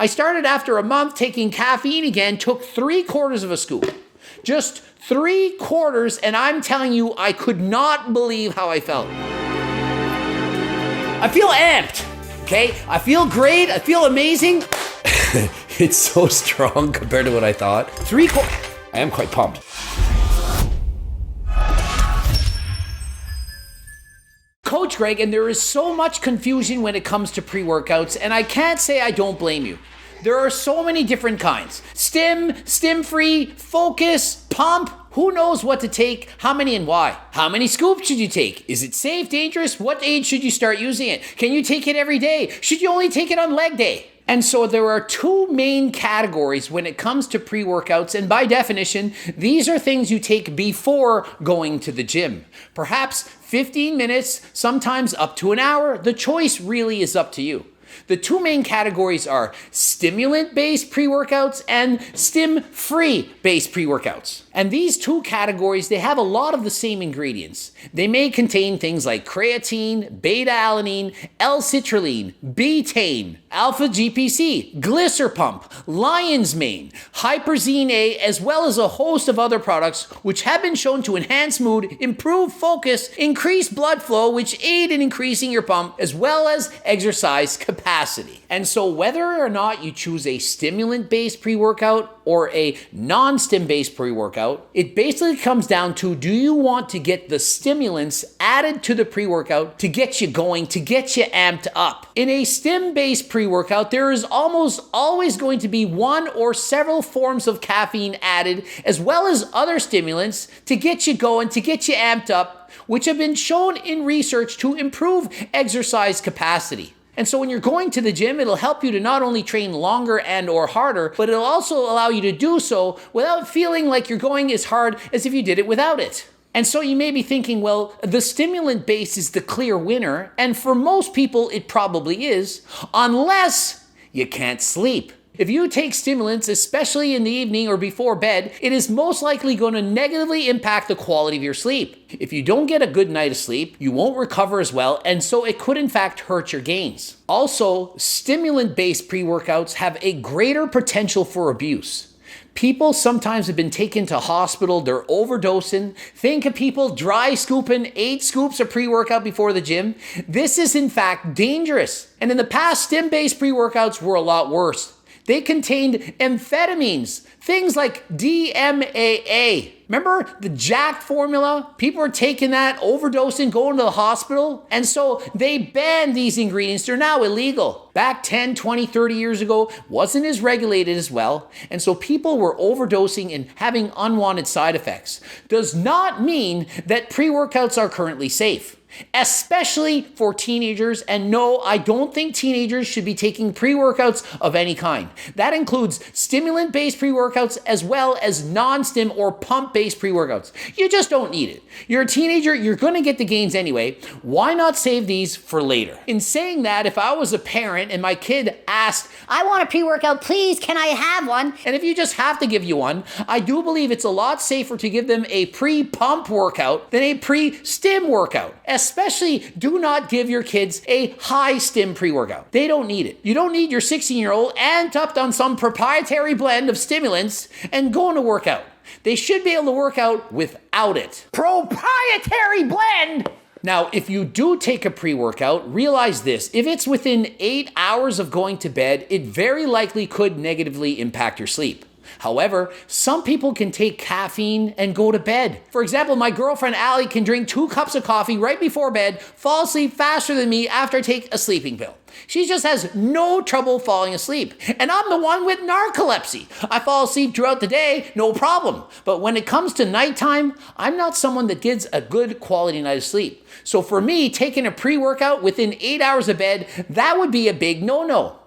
I started after a month taking caffeine again, took 3/4 of a scoop. Just 3/4, and I'm telling you, I could not believe how I felt. I feel amped, okay? I feel great, I feel amazing. It's so strong compared to what I thought. 3/4, I am quite pumped. Coach Greg, and there is so much confusion when it comes to pre-workouts, and I can't say I don't blame you. There are so many different kinds. Stim-free, focus, pump. Who knows what to take, how many and why? How many scoops should you take? Is it safe, dangerous? What age should you start using it? Can you take it every day? Should you only take it on leg day? And so there are two main categories when it comes to pre-workouts, and by definition, these are things you take before going to the gym. Perhaps 15 minutes, sometimes up to an hour. The choice really is up to you. The two main categories are stimulant-based pre-workouts and stim-free based pre-workouts. And these two categories, they have a lot of the same ingredients. They may contain things like creatine, beta-alanine, L-citrulline, betaine, alpha-GPC, glycerpump, lion's mane, hyperzine A, as well as a host of other products which have been shown to enhance mood, improve focus, increase blood flow, which aid in increasing your pump, as well as exercise capacity. And so whether or not you choose a stimulant-based pre-workout or a non-stim-based pre-workout, it basically comes down to, do you want to get the stimulants added to the pre-workout to get you going, to get you amped up? In a stim-based pre-workout, there is almost always going to be one or several forms of caffeine added, as well as other stimulants to get you going, to get you amped up, which have been shown in research to improve exercise capacity. And so when you're going to the gym, it'll help you to not only train longer and or harder, but it'll also allow you to do so without feeling like you're going as hard as if you did it without it. And so you may be thinking, well, the stimulant base is the clear winner, and for most people it probably is, unless you can't sleep. If you take stimulants, especially in the evening or before bed, it is most likely going to negatively impact the quality of your sleep. If you don't get a good night of sleep, you won't recover as well, and so it could in fact hurt your gains. Also, stimulant-based pre-workouts have a greater potential for abuse. People sometimes have been taken to hospital, they're overdosing. Think of people dry scooping 8 scoops of pre-workout before the gym. This is in fact dangerous. And in the past, stim-based pre-workouts were a lot worse. They contained amphetamines, things like DMAA. Remember the Jack formula? People were taking that, overdosing, going to the hospital. And so they banned these ingredients. They're now illegal. Back 10, 20, 30 years ago, wasn't as regulated as well. And so people were overdosing and having unwanted side effects. Does not mean that pre-workouts are currently safe, especially for teenagers. And no, I don't think teenagers should be taking pre-workouts of any kind. That includes stimulant-based pre-workouts as well as non-stim or pump-based pre-workouts. You just don't need it. You're a teenager, you're going to get the gains anyway. Why not save these for later? In saying that, if I was a parent and my kid asked, I want a pre-workout, please, can I have one? and if you just have to give you one, I do believe it's a lot safer to give them a pre-pump workout than a pre-stim workout. Especially, do not give your kids a high stim pre-workout. They don't need it. You don't need your 16-year-old amped up on some proprietary blend of stimulants and going to work out. They should be able to work out without it. Proprietary blend! Now, if you do take a pre-workout, realize this. If it's within 8 hours of going to bed, it very likely could negatively impact your sleep. However, some people can take caffeine and go to bed. For example, my girlfriend Allie can drink 2 cups of coffee right before bed, fall asleep faster than me after I take a sleeping pill. She just has no trouble falling asleep. And I'm the one with narcolepsy. I fall asleep throughout the day, no problem. But when it comes to nighttime, I'm not someone that gets a good quality night of sleep. So for me, taking a pre-workout within 8 hours of bed, that would be a big no-no.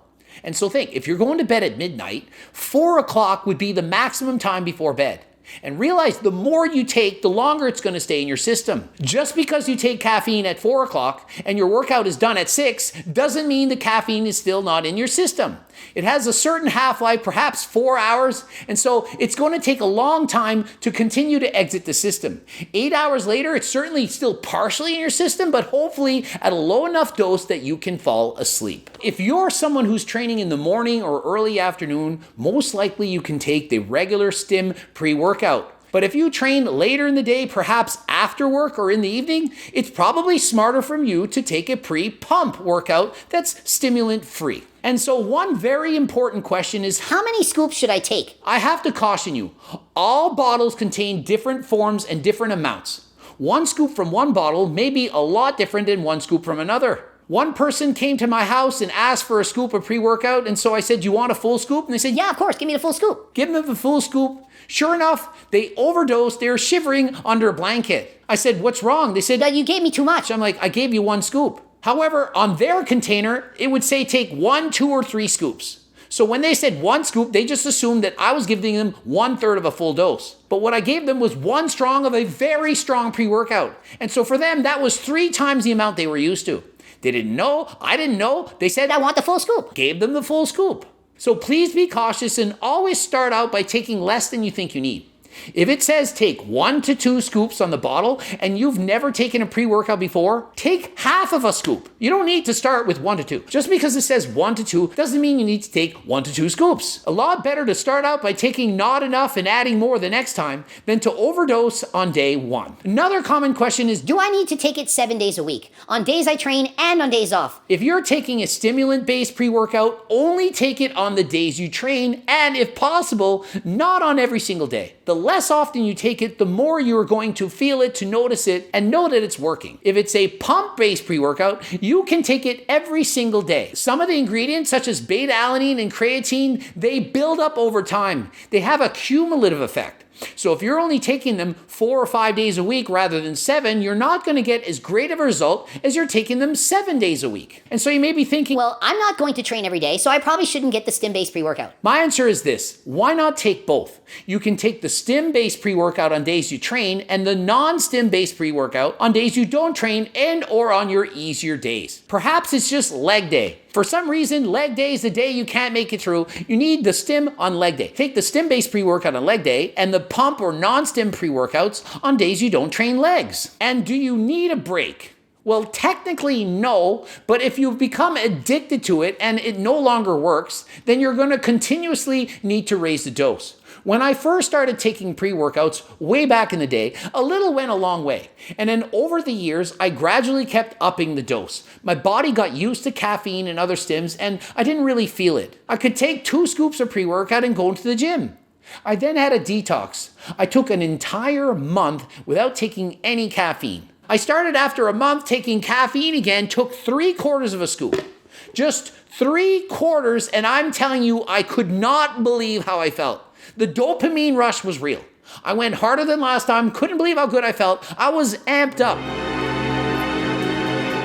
And so think, if you're going to bed at midnight, 4 o'clock would be the maximum time before bed. And realize the more you take, the longer it's going to stay in your system. Just because you take caffeine at 4 o'clock and your workout is done at 6 doesn't mean the caffeine is still not in your system. It has a certain half-life, perhaps 4 hours, and so it's going to take a long time to continue to exit the system. 8 hours later, it's certainly still partially in your system, but hopefully at a low enough dose that you can fall asleep. If you're someone who's training in the morning or early afternoon, most likely you can take the regular Stim pre-workout. But if you train later in the day, perhaps after work or in the evening, it's probably smarter for you to take a pre-pump workout that's stimulant-free. And so one very important question is, How many scoops should I take? I have to caution you, all bottles contain different forms and different amounts. One scoop from one bottle may be a lot different than one scoop from another. One person came to my house and asked for a scoop of pre-workout, and so I said, "You want a full scoop?" And they said, Yeah, of course, give me the full scoop. Give them the full scoop. Sure enough, they overdosed. They were shivering under a blanket. I said, "What's wrong?" They said, You gave me too much. I'm like, "I gave you one scoop." However, on their container, it would say take 1, 2, or 3 scoops. So when they said 1 scoop, they just assumed that I was giving them 1/3 of a full dose. But what I gave them was 1 strong of a very strong pre-workout. And so for them, that was 3 times the amount they were used to. They didn't know. I didn't know. They said, I want the full scoop. Gave them the full scoop. So please be cautious and always start out by taking less than you think you need. If it says take 1 to 2 scoops on the bottle and you've never taken a pre-workout before, take half of a scoop. You don't need to start with 1 to 2. Just because it says 1 to 2 doesn't mean you need to take 1 to 2 scoops. A lot better to start out by taking not enough and adding more the next time than to overdose on day 1. Another common question is, Do I need to take it 7 days a week? On days I train and on days off? if you're taking a stimulant-based pre-workout, only take it on the days you train and, if possible, not on every single day. The less often you take it, the more you are going to feel it, to notice it, and know that it's working. If it's a pump-based pre-workout, you can take it every single day. Some of the ingredients, such as beta-alanine and creatine, they build up over time. They have a cumulative effect. So if you're only taking them 4 or 5 days a week rather than 7, you're not going to get as great of a result as you're taking them 7 days a week. And so you may be thinking, Well, I'm not going to train every day, so I probably shouldn't get the stim-based pre-workout. my answer is this: why not take both? You can take the stim-based pre-workout on days you train and the non-stim-based pre-workout on days you don't train and or on your easier days. Perhaps it's just leg day. For some reason, leg day is the day you can't make it through. You need the stim on leg day. Take the stim-based pre-workout on leg day and the pump or non-stim pre-workouts on days you don't train legs. And do you need a break? Well, technically no, but if you've become addicted to it and it no longer works, then you're going to continuously need to raise the dose. When I first started taking pre-workouts way back in the day, a little went a long way. And then over the years, I gradually kept upping the dose. My body got used to caffeine and other stims, and I didn't really feel it. I could take 2 scoops of pre-workout and go into the gym. I then had a detox. I took an entire month without taking any caffeine. I started after a month taking caffeine again, took 3/4 of a scoop. Just 3/4, and I'm telling you, I could not believe how I felt. The dopamine rush was real. I went harder than last time, couldn't believe how good I felt. I was amped up.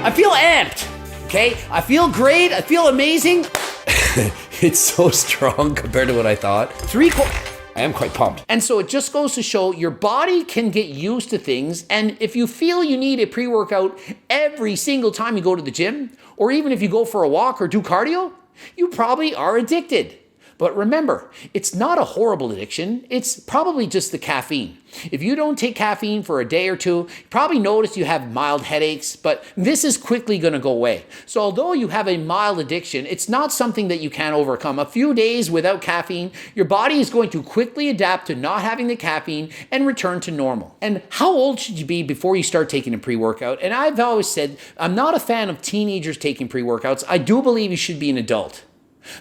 I feel amped, okay? I feel great, I feel amazing. It's so strong compared to what I thought. 3/4. I am quite pumped. And so it just goes to show your body can get used to things. And if you feel you need a pre-workout every single time you go to the gym, or even if you go for a walk or do cardio, you probably are addicted. But remember, it's not a horrible addiction. It's probably just the caffeine. If you don't take caffeine for a day or two, you probably notice you have mild headaches, but this is quickly going to go away. So although you have a mild addiction, it's not something that you can't overcome. A few days without caffeine, your body is going to quickly adapt to not having the caffeine and return to normal. And how old should you be before you start taking a pre-workout? And I've always said, I'm not a fan of teenagers taking pre-workouts. I do believe you should be an adult.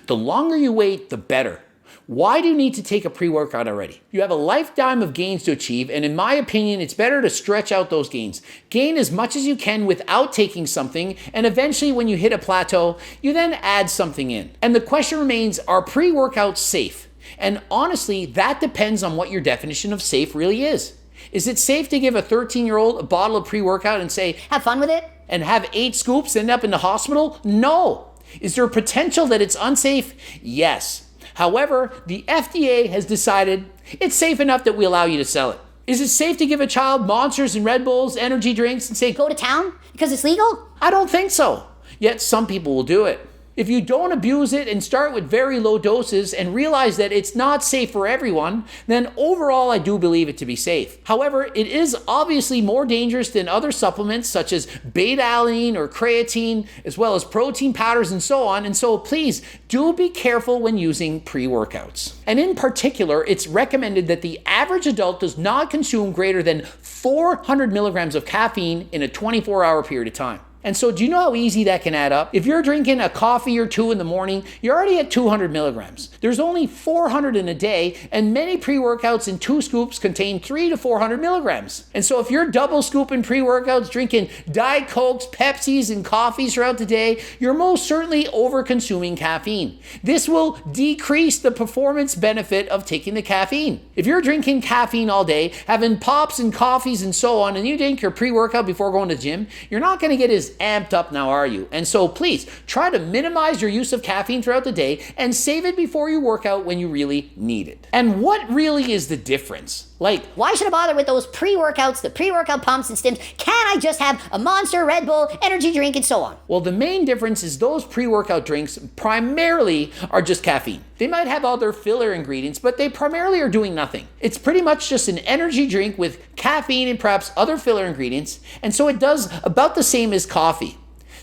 The longer you wait, the better. Why do you need to take a pre-workout already? You have a lifetime of gains to achieve, and in my opinion, it's better to stretch out those gains. Gain as much as you can without taking something, and eventually when you hit a plateau, you then add something in. And the question remains, are pre-workouts safe? And honestly, that depends on what your definition of safe really is. Is it safe to give a 13-year-old a bottle of pre-workout and say, Have fun with it? and have 8 scoops and end up in the hospital? No. Is there a potential that it's unsafe? Yes. However, the FDA has decided it's safe enough that we allow you to sell it. Is it safe to give a child Monsters and Red Bulls, energy drinks, and say, Go to town because it's legal? I don't think so. Yet some people will do it. If you don't abuse it and start with very low doses and realize that it's not safe for everyone, then overall I do believe it to be safe. However, it is obviously more dangerous than other supplements such as beta-alanine or creatine, as well as protein powders and so on. And so please do be careful when using pre-workouts. And in particular, it's recommended that the average adult does not consume greater than 400 milligrams of caffeine in a 24-hour period of time. And so do you know how easy that can add up? If you're drinking a coffee or two in the morning, you're already at 200 milligrams. There's only 400 in a day, and many pre-workouts in 2 scoops contain 300 to 400 milligrams. And so if you're double scooping pre-workouts, drinking Diet Cokes, Pepsis, and coffees throughout the day, you're most certainly over-consuming caffeine. This will decrease the performance benefit of taking the caffeine. If you're drinking caffeine all day, having pops and coffees and so on, and you drink your pre-workout before going to the gym, you're not going to get as amped up now, are you? And so please try to minimize your use of caffeine throughout the day and save it before you work out when you really need it. And what really is the difference? Like, Why should I bother with those pre-workouts, the pre-workout pumps and stims? Can't I just have a Monster, Red Bull, energy drink, and so on? well, the main difference is those pre-workout drinks primarily are just caffeine. They might have other filler ingredients, but they primarily are doing nothing. It's pretty much just an energy drink with caffeine and perhaps other filler ingredients, and so it does about the same as coffee.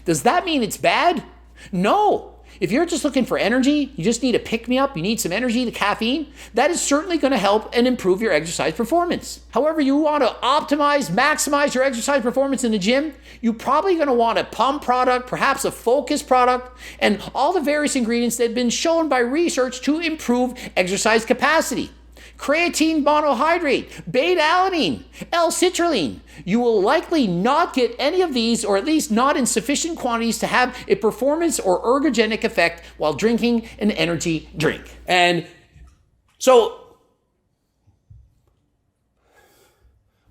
Does that mean it's bad? No. If you're just looking for energy, you just need a pick-me-up, you need some energy, the caffeine, that is certainly going to help and improve your exercise performance. However, you want to optimize, maximize your exercise performance in the gym, you're probably going to want a pump product, perhaps a focus product, and all the various ingredients that have been shown by research to improve exercise capacity. Creatine monohydrate, beta-alanine, L-citrulline. You will likely not get any of these, or at least not in sufficient quantities to have a performance or ergogenic effect while drinking an energy drink. And so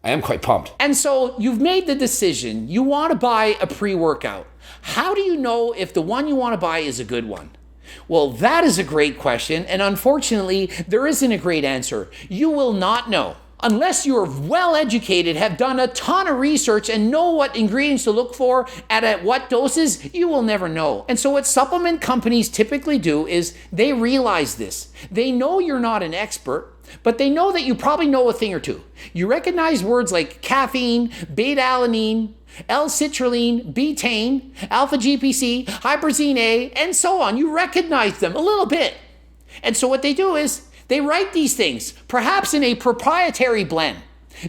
I am quite pumped. And so you've made the decision, you want to buy a pre-workout. How do you know if the one you want to buy is a good one? Well, that is a great question, and unfortunately, there isn't a great answer. You will not know. Unless you're well educated, have done a ton of research, and know what ingredients to look for at what doses, you will never know. And so what supplement companies typically do is they realize this. They know you're not an expert, but they know that you probably know a thing or two. You recognize words like caffeine, beta-alanine, L-citrulline, betaine, alpha-GPC, hyperzine A, and so on. You recognize them a little bit. And so what they do is they write these things, perhaps in a proprietary blend.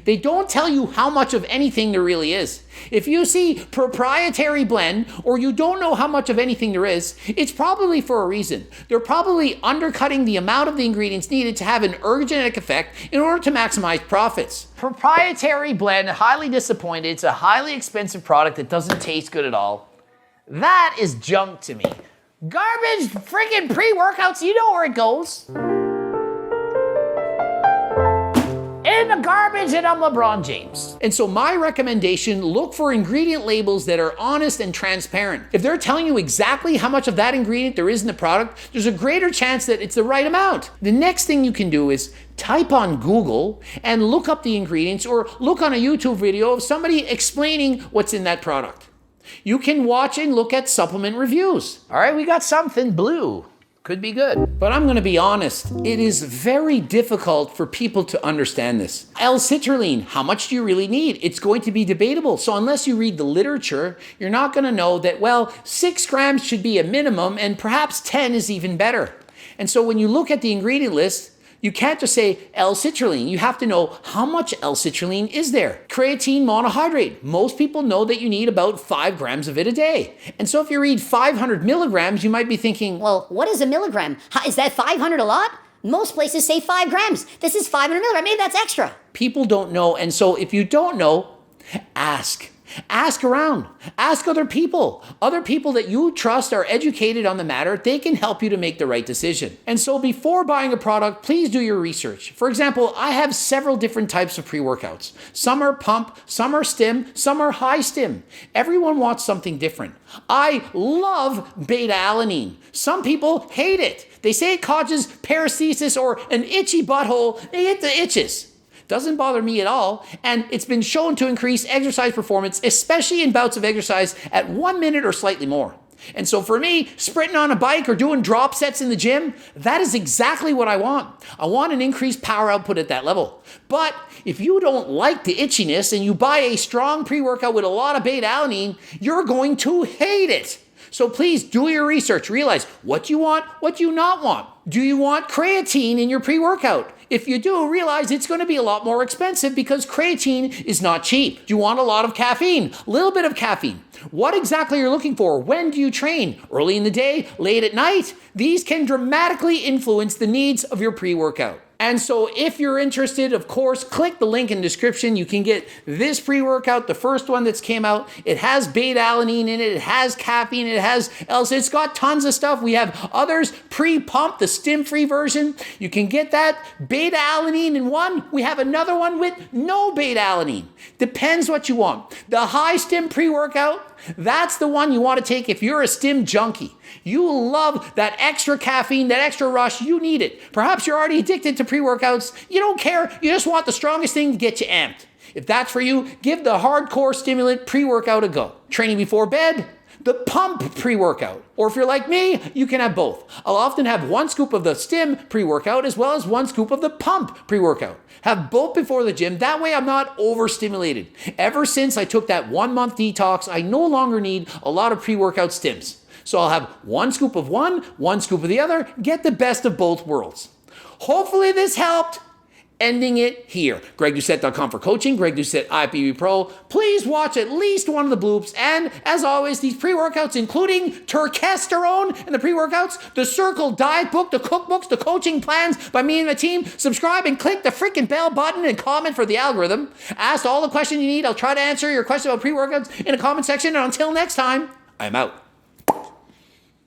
They don't tell you how much of anything there really is. If you see proprietary blend, or you don't know how much of anything there is, it's probably for a reason. They're probably undercutting the amount of the ingredients needed to have an ergogenic effect in order to maximize profits. Proprietary blend, highly disappointed. It's a highly expensive product that doesn't taste good at all. That is junk to me. Garbage friggin' pre-workouts, you know where it goes. In the garbage, and I'm LeBron James. And so my recommendation, look for ingredient labels that are honest and transparent. If they're telling you exactly how much of that ingredient there is in the product, there's a greater chance that it's the right amount. The next thing you can do is type on Google and look up the ingredients, or look on a YouTube video of somebody explaining what's in that product. You can watch and look at supplement reviews. All right, we got something blue. Could be good. But I'm going to be honest, it is very difficult for people to understand this. L-citrulline, how much do you really need? It's going to be debatable. So unless you read the literature, you're not going to know that, well, 6 grams should be a minimum, and perhaps 10 is even better. And so when you look at the ingredient list, you can't just say L-citrulline. You have to know how much L-citrulline is there. Creatine monohydrate. Most people know that you need about 5 grams of it a day. And so if you read 500 milligrams, you might be thinking, Well, what is a milligram? Is that 500 a lot? Most places say 5 grams. This is 500 milligrams. Maybe that's extra. people don't know. And so if you don't know, ask. Ask around. Ask other people. Other people that you trust are educated on the matter. They can help you to make the right decision. And so before buying a product, please do your research. For example, I have several different types of pre-workouts. Some are pump, some are stim, some are high stim. Everyone wants something different. I love beta-alanine. Some people hate it. They say it causes paresthesis or an itchy butthole. They get the itches. Doesn't bother me at all, and it's been shown to increase exercise performance, especially in bouts of exercise at 1 minute or slightly more. And so for me, sprinting on a bike or doing drop sets in the gym, that is exactly what I want. I want an increased power output at that level. But if you don't like the itchiness and you buy a strong pre-workout with a lot of beta-alanine, you're going to hate it. So please do your research. Realize what you want, what you not want. Do you want creatine in your pre-workout? If you do, realize it's going to be a lot more expensive because creatine is not cheap. Do you want a lot of caffeine? A little bit of caffeine. What exactly you're looking for? When do you train? Early in the day? Late at night? These can dramatically influence the needs of your pre-workout. And so if you're interested, of course, click the link in the description. You can get this pre-workout, the first one that's came out. It has beta-alanine in it. It has caffeine. It has else. It's got tons of stuff. We have others pre-pump, the stim-free version. You can get that beta-alanine in one. We have another one with no beta-alanine. Depends what you want. The high stim pre-workout, that's the one you want to take if you're a stim junkie. You love that extra caffeine, that extra rush. You need it. Perhaps you're already addicted to pre-workouts. You don't care. You just want the strongest thing to get you amped. If that's for you, give the hardcore stimulant pre-workout a go. Training before bed, the pump pre-workout. Or if you're like me, you can have both. I'll often have 1 scoop of the stim pre-workout as well as 1 scoop of the pump pre-workout. Have both before the gym. That way I'm not overstimulated. Ever since I took that 1-month detox, I no longer need a lot of pre-workout stims. So I'll have 1 scoop of one, 1 scoop of the other, get the best of both worlds. Hopefully this helped. Ending it here. GregDoucette.com for coaching. Greg Doucette, IFBB Pro. Please watch at least one of the bloops. And as always, these pre-workouts, including turkesterone and the pre-workouts, the Circle Diet Book, the cookbooks, the coaching plans by me and my team. Subscribe and click the freaking bell button and comment for the algorithm. Ask all the questions you need. I'll try to answer your question about pre-workouts in a comment section. And until next time, I'm out.